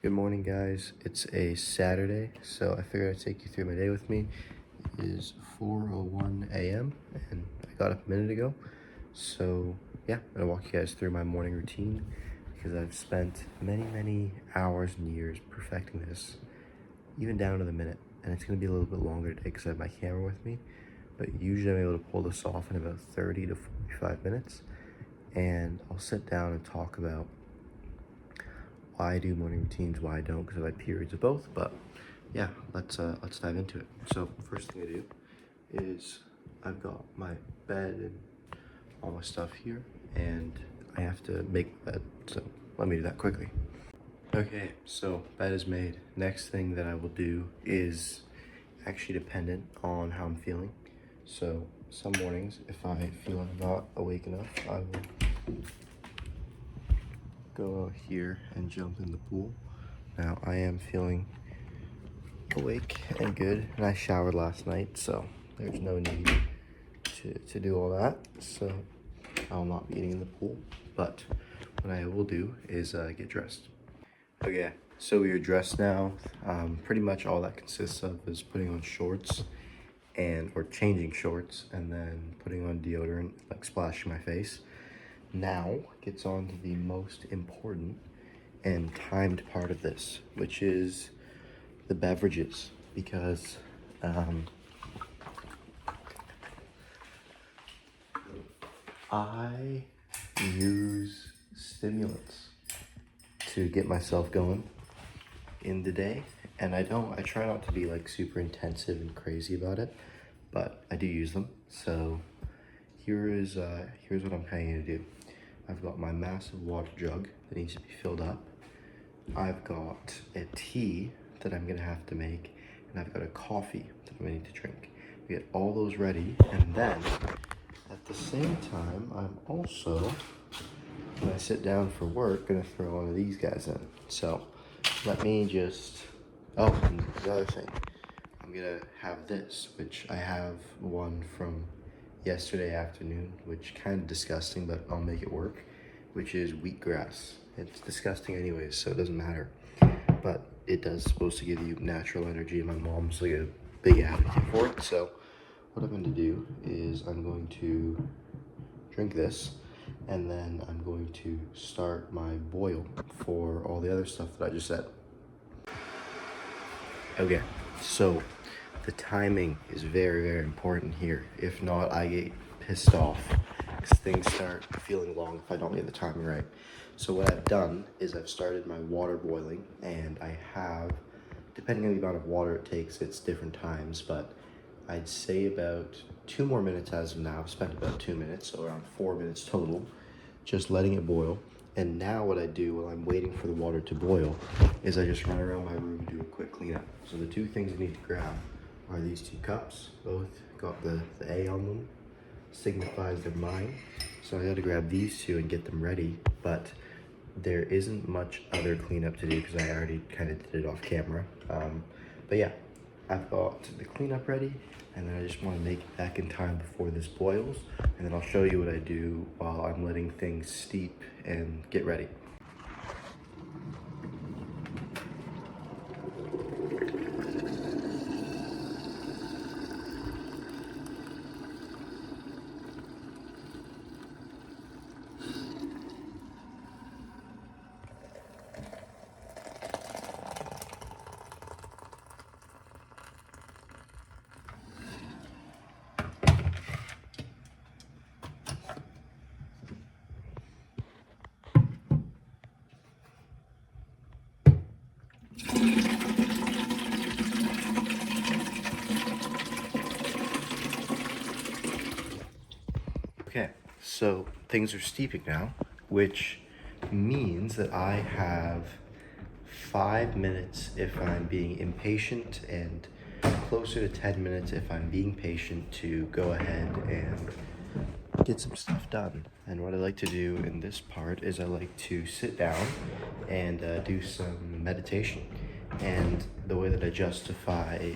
Good morning, guys. It's a Saturday, so I figured I'd take you through my day with me. It is 4:01 a.m. and I got up a minute ago. So yeah, I'm gonna walk you guys through my morning routine because I've spent many hours and years perfecting this, even down to the minute. And it's gonna be a little bit longer today because I have my camera with me. But usually I'm able to pull this off in about 30 to 45 minutes. And I'll sit down and talk about why I do morning routines, why I don't, because I have periods of both. But yeah, let's dive into it. So first thing I do is I've got my bed and all my stuff here, and I have to make my bed. So let me do that quickly. Okay, so bed is made. Next thing that I will do is actually dependent on how I'm feeling. So some mornings, if I feel I'm not awake enough, I will go out here and jump in the pool. Now I am feeling awake and good, and I showered last night, so there's no need to do all that. So I'll not be getting in the pool, but what I will do is get dressed. Okay, so we are dressed now. Pretty much all that consists of is putting on shorts or changing shorts and then putting on deodorant, like splashing my face. Now gets on to the most important and timed part of this, which is the beverages, because I use stimulants to get myself going in the day, and I try not to be like super intensive and crazy about it, but I do use them. So here's what I'm planning to do. I've got my massive water jug that needs to be filled up. I've got a tea that I'm gonna have to make, and I've got a coffee that I'm gonna need to drink. We get all those ready, and then at the same time, I'm also, when I sit down for work, gonna throw one of these guys in. So let me just, and the other thing, I'm gonna have this, which I have one from yesterday afternoon, which kind of disgusting, but I'll make it work, which is wheatgrass. It's disgusting anyways, so it doesn't matter. But it does supposed to give you natural energy, and my mom's like a big advocate for it. So what I'm going to do is I'm going to drink this, and then I'm going to start my boil for all the other stuff that I just said. Okay, so the timing is very important here. If not, I get pissed off because things start feeling long if I don't get the timing right. So what I've done is I've started my water boiling, and I have, depending on the amount of water it takes, it's different times, but I'd say about 2 more minutes as of now. I've spent about 2 minutes, so around 4 minutes total, just letting it boil. And now what I do while I'm waiting for the water to boil is I just run around my room and do a quick cleanup. So the two things I need to grab are these 2 cups. Both got the A on them, signifies they're mine. So I gotta grab these 2 and get them ready, but there isn't much other cleanup to do because I already kind of did it off camera. But yeah, I've got the cleanup ready, and then I just want to make it back in time before this boils, and then I'll show you what I do while I'm letting things steep and get ready. Okay, so things are steeping now, which means that I have 5 minutes if I'm being impatient, and closer to 10 minutes if I'm being patient to go ahead and get some stuff done. And what I like to do in this part is I like to sit down and do some meditation. And the way that I justify,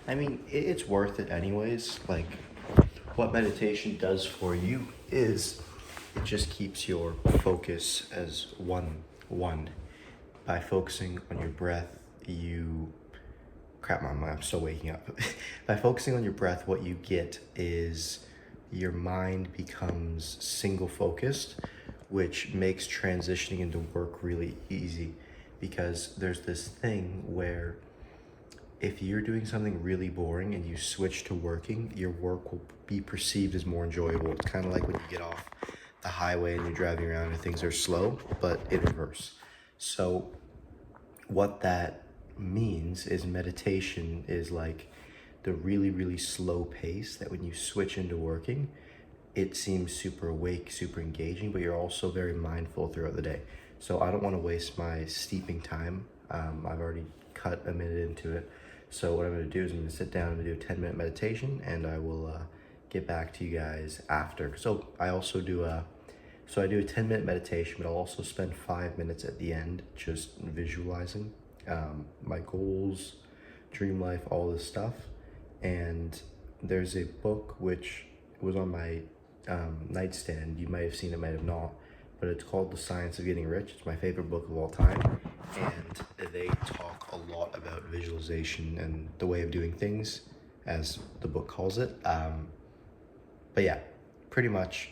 it's worth it anyways. Like, what meditation does for you is it just keeps your focus as one. by focusing on your breath, you crap, I'm still waking up. By focusing on your breath, what you get is your mind becomes single focused, which makes transitioning into work really easy, because there's this thing where if you're doing something really boring and you switch to working, your work will be perceived as more enjoyable. It's kind of like when you get off the highway and you're driving around and things are slow, but in reverse. So what that means is meditation is like the really, really slow pace that when you switch into working, it seems super awake, super engaging, but you're also very mindful throughout the day. So I don't want to waste my steeping time. I've already cut a minute into it. So what I'm going to do is I'm going to sit down and do a 10-minute meditation, and I will get back to you guys after. So I also do a 10-minute meditation, but I'll also spend 5 minutes at the end just visualizing my goals, dream life, all this stuff. And there's a book which was on my nightstand. You might have seen it, might have not, but it's called The Science of Getting Rich. It's my favorite book of all time, and they talk a lot about visualization and the way of doing things, as the book calls it. But yeah, pretty much.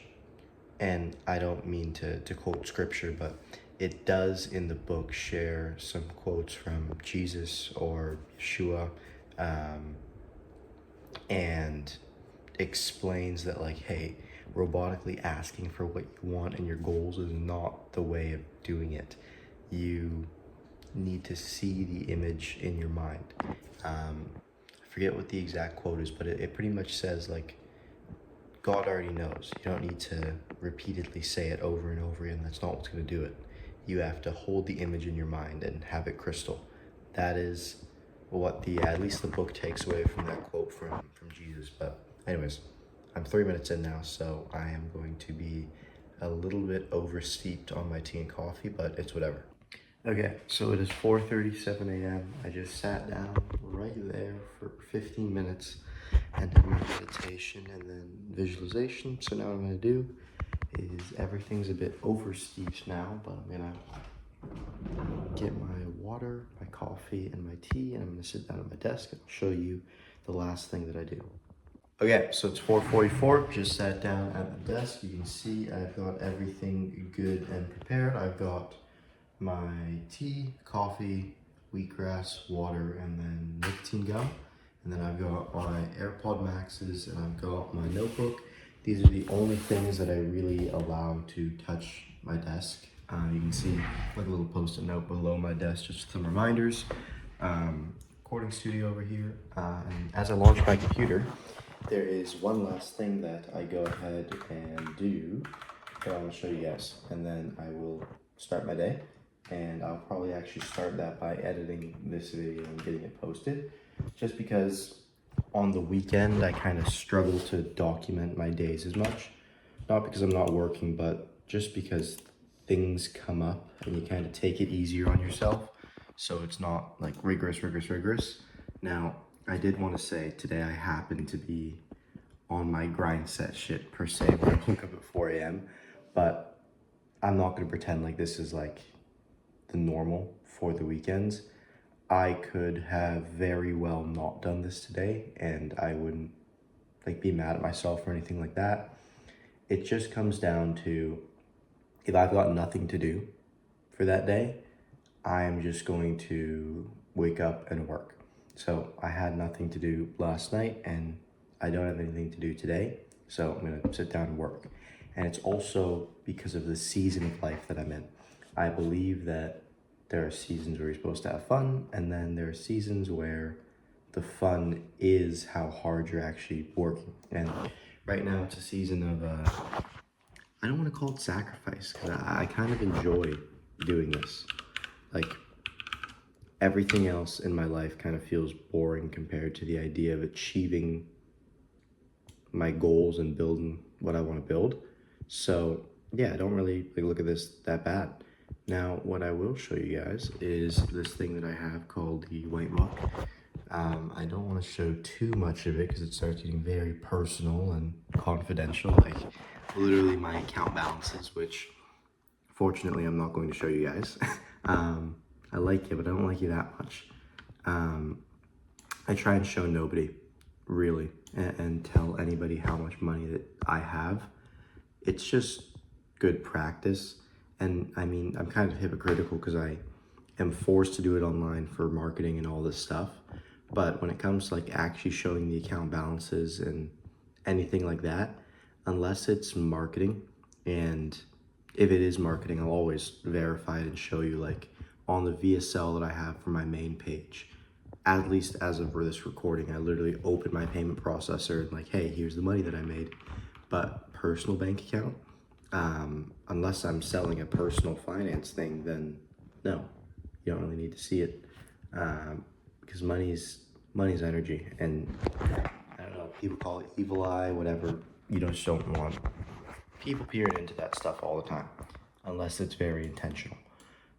And I don't mean to quote scripture, but it does in the book share some quotes from Jesus or Yeshua, and explains that, like, hey, robotically asking for what you want and your goals is not the way of doing it. You need to see the image in your mind. I forget what the exact quote is, but it pretty much says, like, God already knows. You don't need to repeatedly say it over and over again. That's not what's going to do it. You have to hold the image in your mind and have it crystal. That is what at least the book takes away from that quote from Jesus. But anyways, I'm 3 minutes in now, so I am going to be a little bit oversteeped on my tea and coffee, but it's whatever. Okay, so it is 4:37 a.m. I just sat down right there for 15 minutes and did my meditation and then visualization. So now what I'm going to do is, everything's a bit oversteeped now, but I'm going to get my water, my coffee, and my tea, and I'm going to sit down at my desk and I'll show you the last thing that I do. Okay, so it's 4:44, just sat down at the desk. You can see I've got everything good and prepared. I've got my tea, coffee, wheatgrass, water, and then nicotine gum. And then I've got my AirPod Maxes, and I've got my notebook. These are the only things that I really allow to touch my desk. You can see like a little post-it note below my desk, just some reminders. Recording studio over here. And as I launch my computer, there is one last thing that I go ahead and do that I want to show you guys. And then I will start my day. And I'll probably actually start that by editing this video and getting it posted. Just because on the weekend, I kind of struggle to document my days as much. Not because I'm not working, but just because things come up and you kind of take it easier on yourself. So it's not like rigorous. Now, I did want to say today I happen to be on my grind set shit per se, where I woke up at 4 a.m. But I'm not going to pretend like this is like the normal for the weekends. I could have very well not done this today, and I wouldn't like be mad at myself or anything like that. It just comes down to, if I've got nothing to do for that day, I'm just going to wake up and work. So I had nothing to do last night, and I don't have anything to do today, so I'm gonna sit down and work. And it's also because of the season of life that I'm in. I believe that there are seasons where you're supposed to have fun, and then there are seasons where the fun is how hard you're actually working. And right now it's a season of, I don't want to call it sacrifice, because I kind of enjoy doing this. Like, everything else in my life kind of feels boring compared to the idea of achieving my goals and building what I want to build. So yeah, I don't really look at this that bad. Now, what I will show you guys is this thing that I have called the White Book. I don't want to show too much of it because it starts getting very personal and confidential, like literally my account balances, which fortunately I'm not going to show you guys. I like you, but I don't like you that much. I try and show nobody, really, and tell anybody how much money that I have. It's just good practice. And I mean, I'm kind of hypocritical because I am forced to do it online for marketing and all this stuff. But when it comes to like actually showing the account balances and anything like that, unless it's marketing, and if it is marketing, I'll always verify it and show you like on the VSL that I have for my main page. At least as of this recording, I literally opened my payment processor and like, hey, here's the money that I made. But personal bank account, unless I'm selling a personal finance thing, then no, you don't really need to see it, because money's energy, and I don't know, people call it evil eye, whatever. You just don't want people peering into that stuff all the time, unless it's very intentional.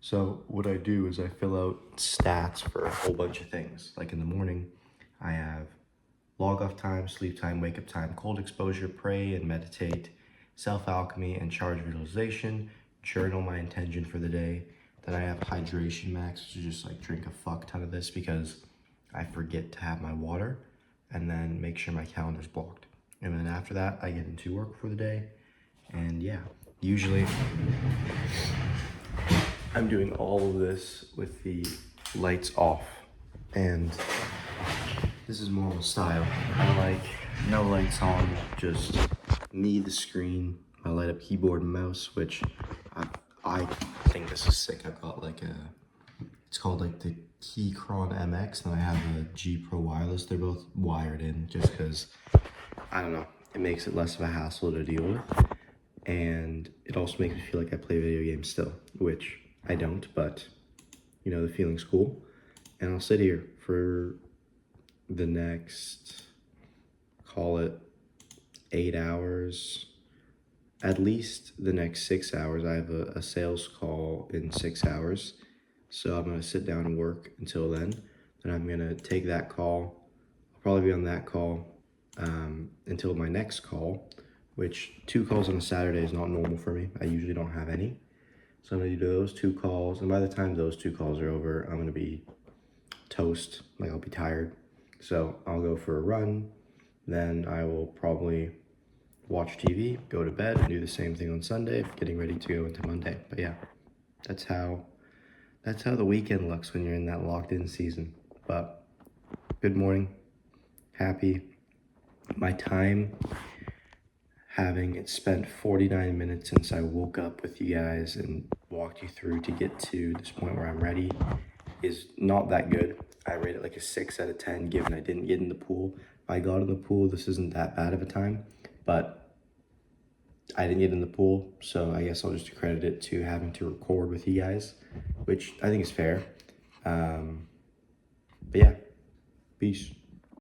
So what I do is I fill out stats for a whole bunch of things. Like in the morning, I have log off time, sleep time, wake up time, cold exposure, pray and meditate, self-alchemy and charge visualization, journal my intention for the day. Then I have hydration max, which is just like drink a fuck ton of this because I forget to have my water, and then make sure my calendar's blocked. And then after that, I get into work for the day. And yeah, usually I'm doing all of this with the lights off, and this is more of a style. I like no lights on, just me, the screen, my light up keyboard and mouse, which I think this is sick. I've got like it's called like the Keychron MX, and I have the G Pro wireless. They're both wired in just because, I don't know, it makes it less of a hassle to deal with. And it also makes me feel like I play video games still, which I don't, but you know, the feeling's cool. And I'll sit here for the next, call it 8 hours, at least the next 6 hours. I have a sales call in 6 hours. So I'm gonna sit down and work until then. Then I'm gonna take that call. I'll probably be on that call until my next call, which 2 calls on a Saturday is not normal for me. I usually don't have any. So I'm gonna do those 2 calls, and by the time those 2 calls are over, I'm gonna be toast, like I'll be tired. So I'll go for a run, then I will probably watch TV, go to bed, and do the same thing on Sunday, getting ready to go into Monday. But yeah, that's how the weekend looks when you're in that locked in season. But good morning, happy. My time, having it spent 49 minutes since I woke up with you guys and walked you through to get to this point where I'm ready, is not that good. I rate it like a 6 out of 10, given I didn't get in the pool. If I got in the pool, this isn't that bad of a time, but I didn't get in the pool, so I guess I'll just credit it to having to record with you guys, which I think is fair. But yeah, peace.